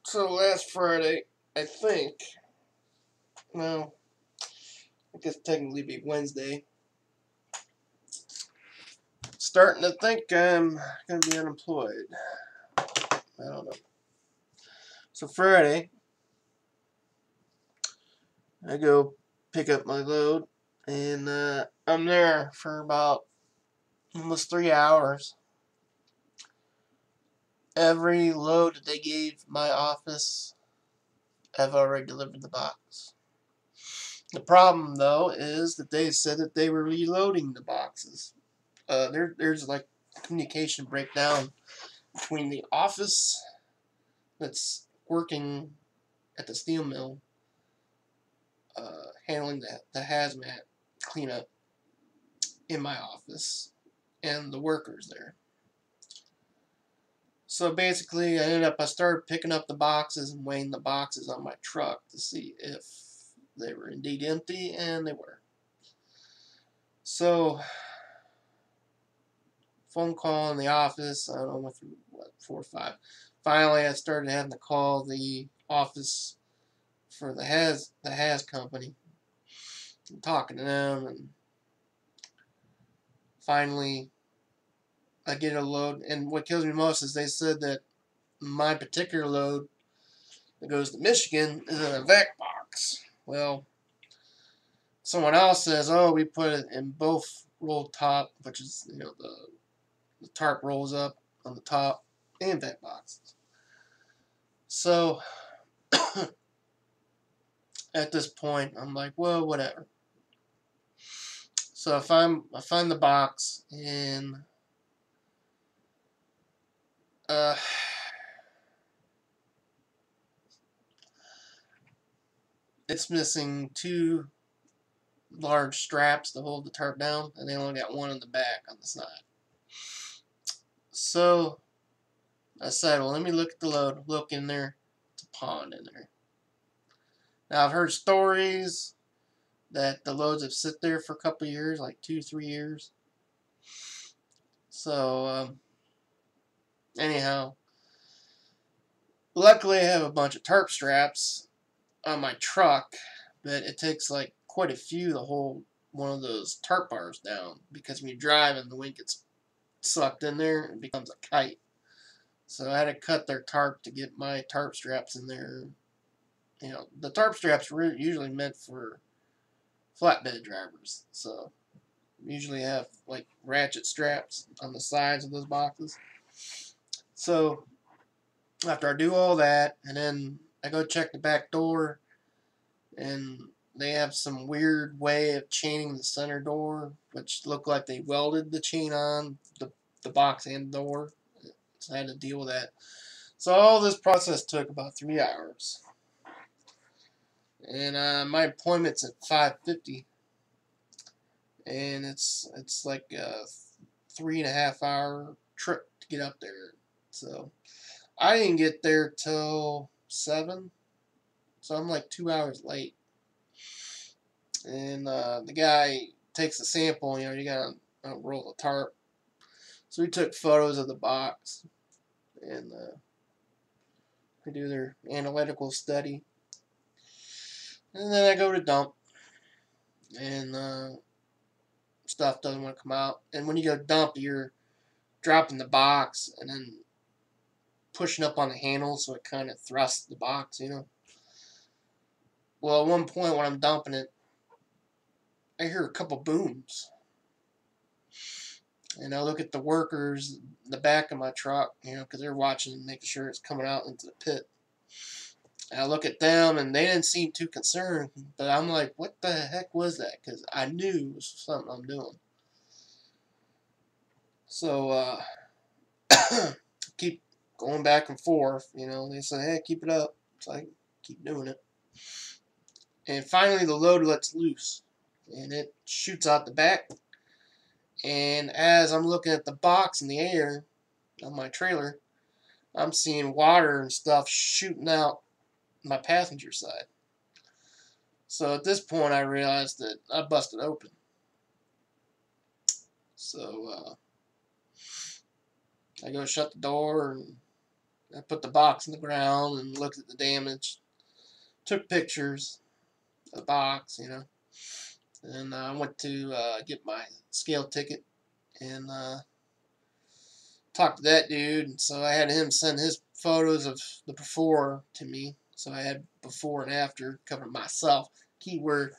So last Friday, I think, well, I guess technically it'd be Wednesday, starting to think I'm going to be unemployed. I don't know. So Friday, I go pick up my load, and I'm there for about almost 3 hours. Every load that they gave my office, I've already delivered the box. The problem, though, is that they said that they were reloading the boxes. There's like a communication breakdown between the office that's working at the steel mill, handling the hazmat cleanup in my office, and the workers there. So basically, I started picking up the boxes and weighing the boxes on my truck to see if they were indeed empty, and they were. So, phone call in the office, I don't know, went through, what, 4 or 5. Finally, I started having to call the office for the Has company. I'm talking to them, and finally, I get a load. And what kills me most is they said that my particular load that goes to Michigan is in a vac box. Well, someone else says, oh, we put it in both roll top, which is, the tarp rolls up on the top, and vac boxes. So at this point, I'm like, well, whatever. So I find the box, and it's missing 2 large straps to hold the tarp down, and they only got 1 on the back on the side. So I said, well, let me look at the load. Look in there. It's a pond in there. Now, I've heard stories that the loads have sit there for a couple of years, like 2-3 years. So, anyhow, luckily I have a bunch of tarp straps on my truck, but it takes like quite a few to hold one of those tarp bars down, because when you drive and the wind gets sucked in there, it becomes a kite. So I had to cut their tarp to get my tarp straps in there. The tarp straps were usually meant for flatbed drivers, so usually have like ratchet straps on the sides of those boxes. So after I do all that, and then I go check the back door, and they have some weird way of chaining the center door, which looked like they welded the chain on the box and door. So I had to deal with that. So all this process took about 3 hours. And my appointment's at 5:50, and it's like a 3.5 hour trip to get up there. So I didn't get there till 7, so I'm like 2 hours late. And the guy takes a sample. You gotta roll the tarp. So we took photos of the box, and they do their analytical study. And then I go to dump, and stuff doesn't want to come out. And when you go dump, you're dropping the box and then pushing up on the handle, so it kind of thrusts the box, Well, at one point when I'm dumping it, I hear a couple booms. And I look at the workers in the back of my truck, because they're watching and making sure it's coming out into the pit. And I look at them, and they didn't seem too concerned, but I'm like, what the heck was that? Because I knew it was something I'm doing. So, keep going back and forth, They say, hey, keep it up. So I keep doing it. And finally, the load lets loose, and it shoots out the back. And as I'm looking at the box in the air on my trailer, I'm seeing water and stuff shooting out my passenger side. So at this point, I realized that I busted open. So I go shut the door, I put the box in the ground and looked at the damage. Took pictures of the box, you know. And I went to get my scale ticket and talked to that dude. And so I had him send his photos of the before to me. So I had before and after covering myself. Keyword,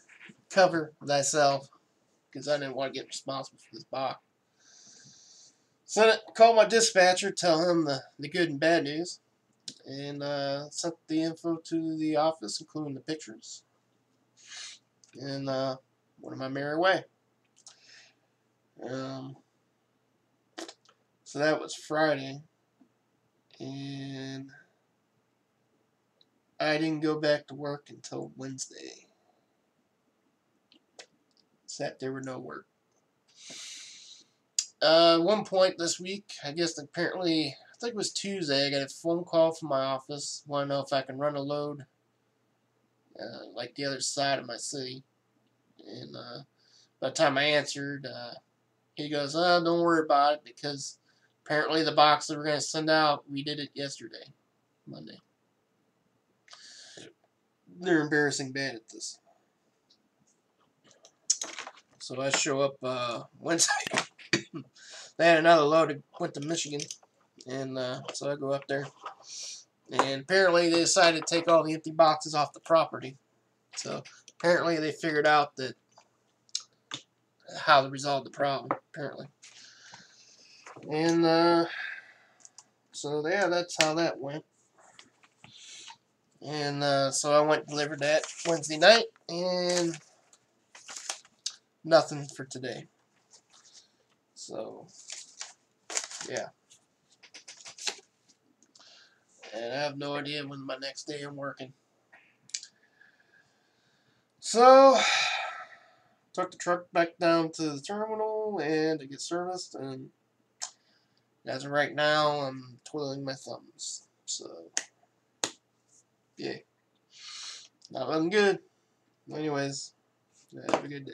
cover thyself. Because I didn't want to get responsible for this box. So I called my dispatcher, tell him the good and bad news. And sent the info to the office, including the pictures. And went on my merry way. So that was Friday. And I didn't go back to work until Wednesday. Sat there with no work. One point this week, I guess apparently, I think it was Tuesday, I got a phone call from my office. Want to know if I can run a load like the other side of my city. And by the time I answered, he goes, don't worry about it, because apparently the box that we're going to send out, we did it yesterday, Monday. They're embarrassing bad at this. So I show up Wednesday. They had another load that went to Michigan. And so I go up there. And apparently they decided to take all the empty boxes off the property. So apparently they figured out that how to resolve the problem, apparently. And so yeah, that's how that went. And so I went and delivered that Wednesday night, and nothing for today. So yeah. And I have no idea when my next day I'm working. So took the truck back down to the terminal and to get serviced, and as of right now, I'm twiddling my thumbs. So yeah, not looking good. Anyways, have a good day.